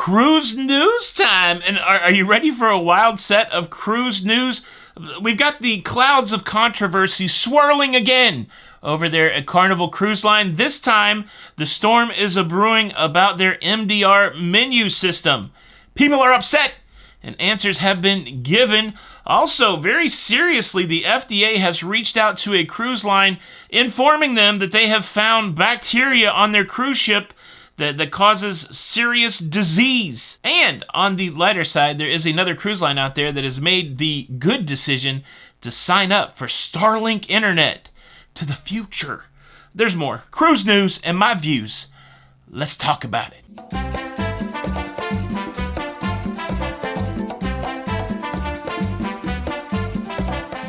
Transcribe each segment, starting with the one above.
Cruise news time. And are you ready for a wild set of cruise news? We've got the clouds of controversy swirling again over there at Carnival Cruise Line. This time, the storm is a-brewing about their MDR menu system. People are upset, and answers have been given. Also, very seriously, the FDA has reached out to a cruise line informing them that they have found bacteria on their cruise ship that causes serious disease. And on the lighter side, there is another cruise line out there that has made the good decision to sign up for Starlink internet to the future. There's more cruise news and my views. Let's talk about it.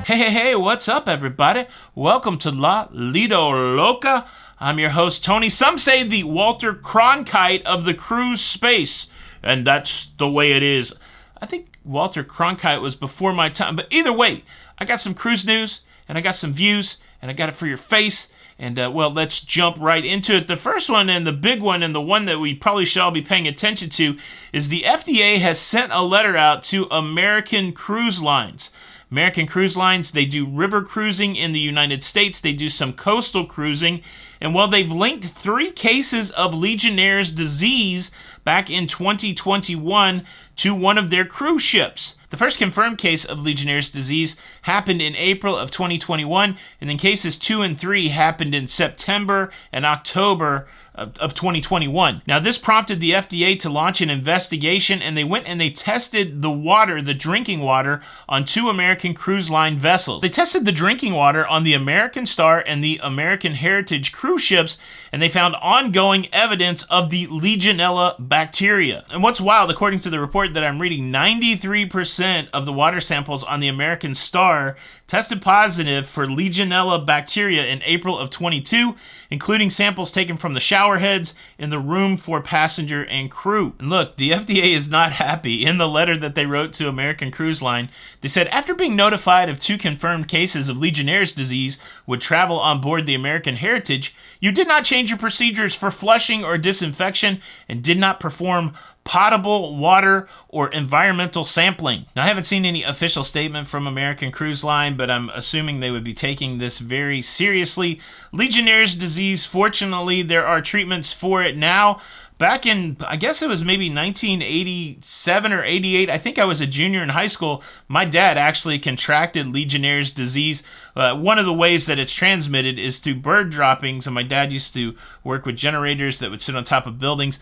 Hey, what's up, everybody? Welcome to La Lido Loca. I'm your host, Tony. Some say the Walter Cronkite of the cruise space, and that's the way it is. I think Walter Cronkite was before my time, but either way, I got some cruise news, and I got some views, and I got it for your face, and well, let's jump right into it. The first one, and the big one, and the one that we probably should all be paying attention to, is the FDA has sent a letter out to American Cruise Lines. American Cruise Lines, they do river cruising in the United States. They do some coastal cruising. And while they've linked 3 cases of Legionnaires disease back in 2021 to one of their cruise ships. The first confirmed case of Legionnaires disease happened in April of 2021, and then cases 2 and 3 happened in September and October of 2021. Now, this prompted the FDA to launch an investigation, and they went and they tested the water, the drinking water, on 2 American Cruise Line vessels. They tested the drinking water on the American Star and the American Heritage cruise ships, and they found ongoing evidence of the Legionella bacteria. And what's wild, according to the report that I'm reading, 93% of the water samples on the American Star tested positive for Legionella bacteria in April of 22, including samples taken from the shower heads in the room for passenger and crew. And look, the FDA is not happy. In the letter that they wrote to American Cruise Line, they said, after being notified of 2 confirmed cases of Legionnaires disease would travel on board the American Heritage, you did not change your procedures for flushing or disinfection and did not perform potable water or environmental sampling. Now, I haven't seen any official statement from American Cruise Line, but I'm assuming they would be taking this very seriously. Legionnaires disease, fortunately, there are treatments for it now. Back in, I guess it was maybe 1987 or 88, I think I was a junior in high school, my dad actually contracted Legionnaires disease. One of the ways that it's transmitted is through bird droppings, and my dad used to work with generators that would sit on top of buildings.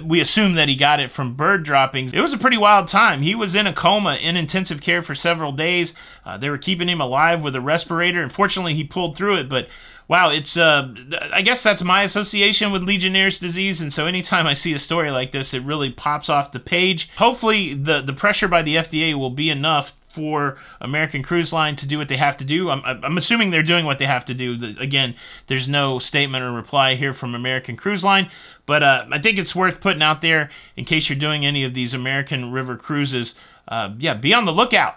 We assume that he got it from bird droppings. It was a pretty wild time. He was in a coma in intensive care for several days. They were keeping him alive with a respirator, and fortunately he pulled through it, but wow, it's, I guess that's my association with Legionnaires disease, and so anytime I see a story like this, it really pops off the page. Hopefully, the pressure by the FDA will be enough for American Cruise Line to do what they have to do. I'm assuming they're doing what they have to do. Again, there's no statement or reply here from American Cruise Line, but I think it's worth putting out there in case you're doing any of these American river cruises. Yeah, be on the lookout.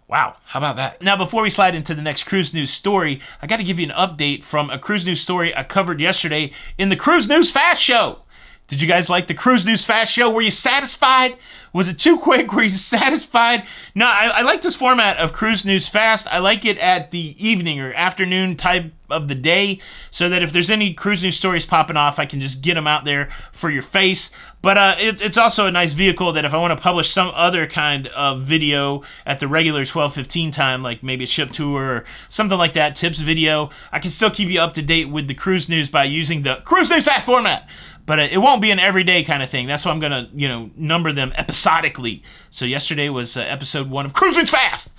Wow, how about that? Now, before we slide into the next cruise news story, I got to give you an update from a cruise news story I covered yesterday in the Cruise News Fast Show. Did you guys like the Cruise News Fast Show? Were you satisfied? Was it too quick? Were you satisfied? No, I like this format of Cruise News Fast. I like it at the evening or afternoon type of the day, so that if there's any cruise news stories popping off, I can just get them out there for your face. But it's also a nice vehicle that if I want to publish some other kind of video at the regular 12:15 time, like maybe a ship tour or something like that, tips video, I can still keep you up to date with the cruise news by using the Cruise News Fast format. But it won't be an everyday kind of thing. That's why I'm going to, number them episodically. So yesterday was episode 1 of Cruise News Fast.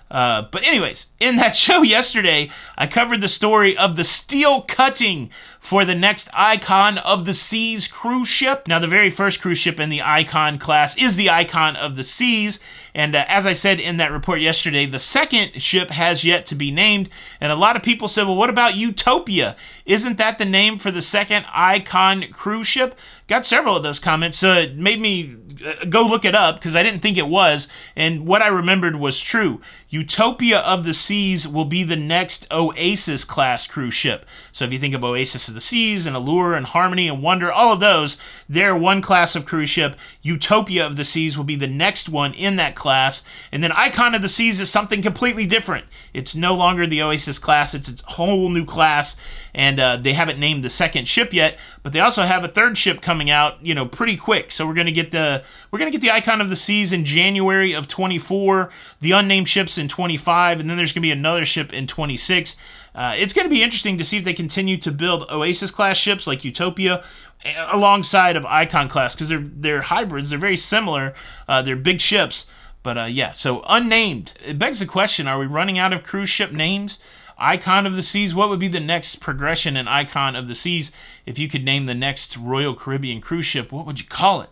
But anyways, in that show yesterday, I covered the story of the steel cutting for the next Icon of the Seas cruise ship. Now, the very first cruise ship in the Icon class is the Icon of the Seas. And as I said in that report yesterday, the second ship has yet to be named. And a lot of people said, well, what about Utopia? Isn't that the name for the second Icon cruise ship? Got several of those comments, so it made me go look it up because I didn't think it was. And what I remembered was true. Utopia of the Seas will be the next Oasis class cruise ship. So if you think of Oasis of the Seas and Allure and Harmony and Wonder, all of those, they're one class of cruise ship. Utopia of the Seas will be the next one in that class. And then Icon of the Seas is something completely different. It's no longer the Oasis class. It's its whole new class. And they haven't named the second ship yet, but they also have a third ship coming out, pretty quick. So we're gonna get the Icon of the Seas in January of 24, the unnamed ships in 25, and then there's gonna be another ship in 26. It's gonna be interesting to see if they continue to build Oasis class ships like Utopia alongside of Icon class, because they're hybrids. They're very similar. They're big ships, but so unnamed. It begs the question: are we running out of cruise ship names? Icon of the Seas, what would be the next progression in Icon of the Seas? If you could name the next Royal Caribbean cruise ship, what would you call it?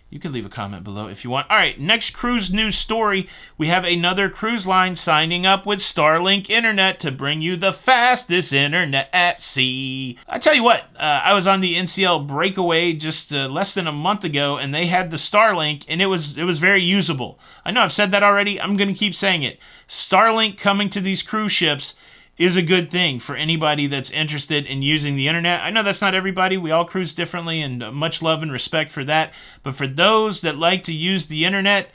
You can leave a comment below if you want. All right, next cruise news story. We have another cruise line signing up with Starlink Internet to bring you the fastest internet at sea. I tell you what, I was on the NCL breakaway just less than a month ago, and they had the Starlink, and it was very usable. I know I've said that already. I'm going to keep saying it. Starlink coming to these cruise ships is a good thing for anybody that's interested in using the internet. I know that's not everybody. We all cruise differently, and much love and respect for that. But for those that like to use the internet,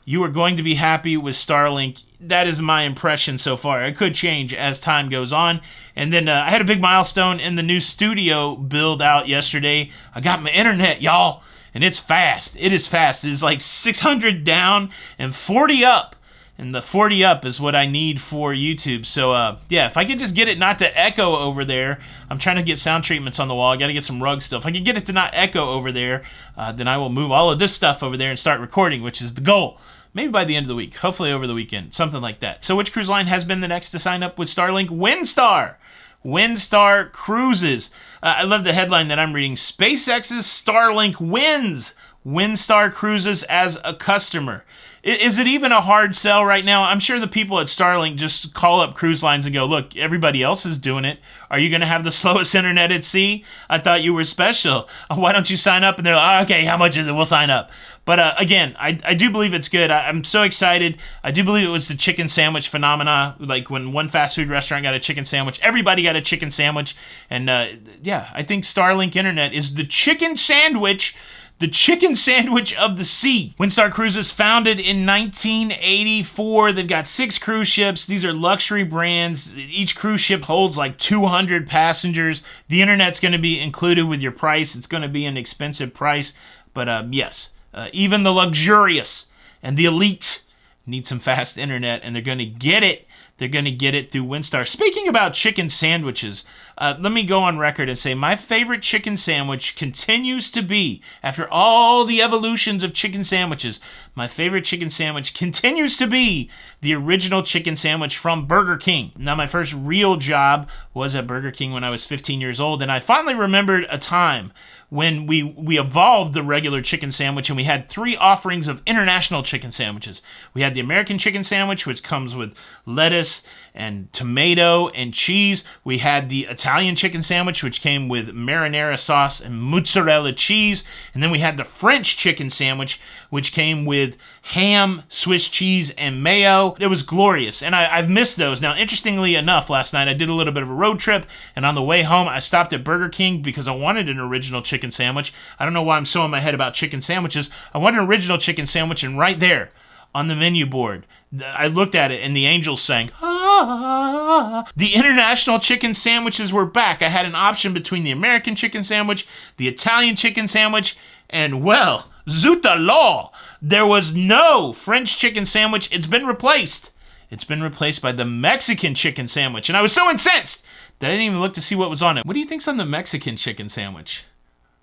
you are going to be happy with Starlink. That is my impression so far. It could change as time goes on. And then I had a big milestone in the new studio build out yesterday. I got my internet, y'all, and it's fast. It is fast. It is like 600 down and 40 up. And the 40 up is what I need for YouTube. So, if I could just get it not to echo over there. I'm trying to get sound treatments on the wall. I got to get some rug stuff. If I could get it to not echo over there, then I will move all of this stuff over there and start recording, which is the goal. Maybe by the end of the week. Hopefully over the weekend. Something like that. So which cruise line has been the next to sign up with Starlink? Windstar. Windstar Cruises. I love the headline that I'm reading. SpaceX's Starlink wins Windstar Cruises as a customer. Is it even a hard sell right now? I'm sure the people at Starlink just call up cruise lines and go, look, everybody else is doing it. Are you going to have the slowest internet at sea? I thought you were special. Why don't you sign up? And they're like, okay, how much is it? We'll sign up. But again, I do believe it's good. I'm so excited. I do believe it was the chicken sandwich phenomena. Like when one fast food restaurant got a chicken sandwich, everybody got a chicken sandwich. And I think Starlink Internet is the chicken sandwich. The chicken sandwich of the sea. Windstar Cruises, founded in 1984. They've got 6 cruise ships. These are luxury brands. Each cruise ship holds like 200 passengers. The internet's going to be included with your price. It's going to be an expensive price. But yes, even the luxurious and the elite need some fast internet, and they're going to get it. They're going to get it through Windstar. Speaking about chicken sandwiches, let me go on record and say my favorite chicken sandwich continues to be, after all the evolutions of chicken sandwiches, my favorite chicken sandwich continues to be the original chicken sandwich from Burger King. Now, my first real job was at Burger King when I was 15 years old, and I finally remembered a time when we evolved the regular chicken sandwich, and we had 3 offerings of international chicken sandwiches. We had the American chicken sandwich, which comes with lettuce and tomato and cheese. We had the Italian chicken sandwich, which came with marinara sauce and mozzarella cheese. And then we had the French chicken sandwich, which came with ham, Swiss cheese, and mayo. It was glorious, and I've missed those. Now, interestingly enough, last night I did a little bit of a road trip, and on the way home I stopped at Burger King because I wanted an original chicken sandwich. I don't know why I'm so in my head about chicken sandwiches. I wanted an original chicken sandwich, and right there on the menu board, I looked at it, and the angels sang, ah. The international chicken sandwiches were back. I had an option between the American chicken sandwich, the Italian chicken sandwich, and, well, zut law, there was no French chicken sandwich. It's been replaced. It's been replaced by the Mexican chicken sandwich, and I was so incensed that I didn't even look to see what was on it. What do you think's on the Mexican chicken sandwich?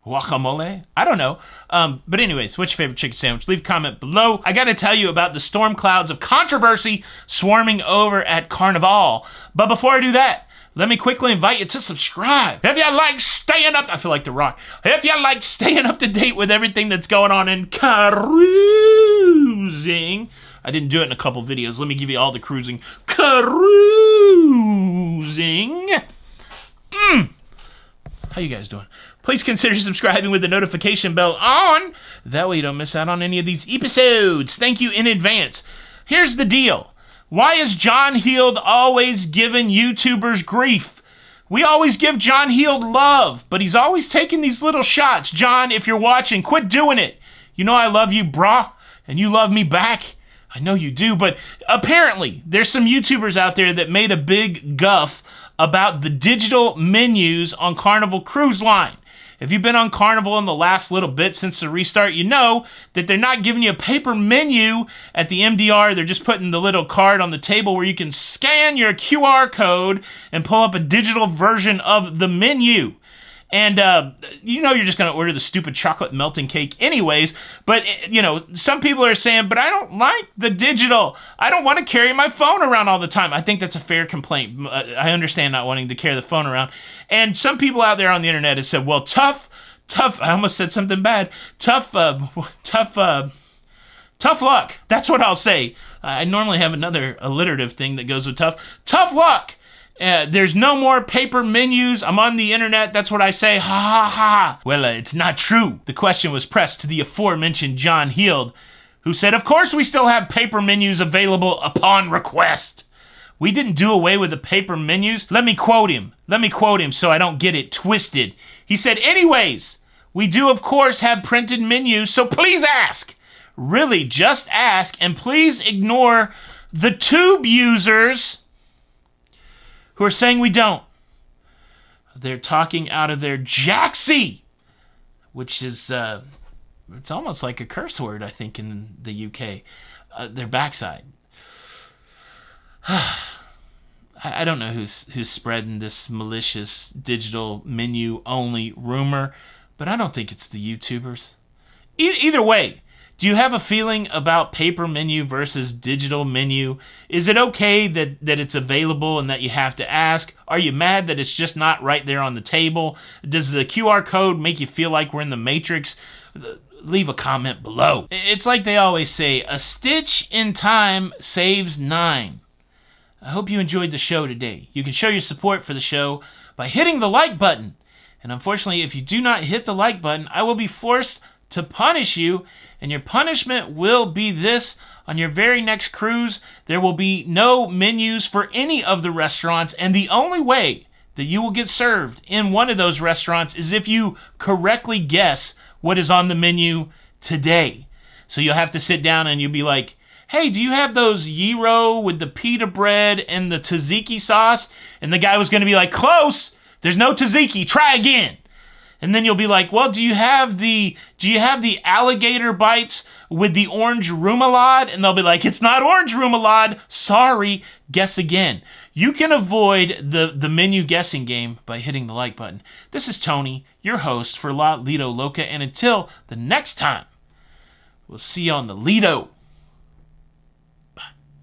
Guacamole? I don't know. But anyways, what's your favorite chicken sandwich? Leave a comment below. I gotta tell you about the storm clouds of controversy swarming over at Carnival. But before I do that, let me quickly invite you to subscribe. If you like staying up, I feel like The Rock. If you like staying up to date with everything that's going on in cruising, I didn't do it in a couple videos. Let me give you all the cruising. Cruising. How you guys doing? Please consider subscribing with the notification bell on. That way you don't miss out on any of these episodes. Thank you in advance. Here's the deal. Why is John Heald always giving YouTubers grief? We always give John Heald love, but he's always taking these little shots. John, if you're watching, quit doing it. You know I love you, brah, and you love me back. I know you do, but apparently there's some YouTubers out there that made a big guff about the digital menus on Carnival Cruise Line. If you've been on Carnival in the last little bit since the restart, you know that they're not giving you a paper menu at the MDR. They're just putting the little card on the table where you can scan your QR code and pull up a digital version of the menu. And, you know you're just going to order the stupid chocolate melting cake anyways. But, you know, some people are saying, but I don't like the digital. I don't want to carry my phone around all the time. I think that's a fair complaint. I understand not wanting to carry the phone around. And some people out there on the internet have said, well, tough, I almost said something bad. Tough luck. That's what I'll say. I normally have another alliterative thing that goes with tough. Tough luck. There's no more paper menus. I'm on the internet. That's what I say. Ha ha ha. Well, it's not true. The question was pressed to the aforementioned John Heald, who said, of course we still have paper menus available upon request. We didn't do away with the paper menus. Let me quote him so I don't get it twisted. He said, anyways, we do of course have printed menus, so please ask. Really, just ask, and please ignore the tube users who are saying we don't. They're talking out of their jacksie, which is, it's almost like a curse word, I think, in the UK. Their backside. I don't know who's spreading this malicious digital menu-only rumor, but I don't think it's the YouTubers. Either way, do you have a feeling about paper menu versus digital menu? Is it okay that it's available and that you have to ask? Are you mad that it's just not right there on the table? Does the QR code make you feel like we're in the Matrix? Leave a comment below. It's like they always say, a stitch in time saves 9. I hope you enjoyed the show today. You can show your support for the show by hitting the like button. And unfortunately, if you do not hit the like button, I will be forced to punish you, and your punishment will be this. On your very next cruise, there will be no menus for any of the restaurants, and the only way that you will get served in one of those restaurants is if you correctly guess what is on the menu today. So you'll have to sit down and you'll be like, hey, do you have those gyro with the pita bread and the tzatziki sauce? And the guy was going to be like, close, there's no tzatziki, try again. And then you'll be like, well, do you have the alligator bites with the orange remoulade? And they'll be like, it's not orange remoulade. Sorry, guess again. You can avoid the menu guessing game by hitting the like button. This is Tony, your host for La Lido Loca. And until the next time, we'll see you on the Lido.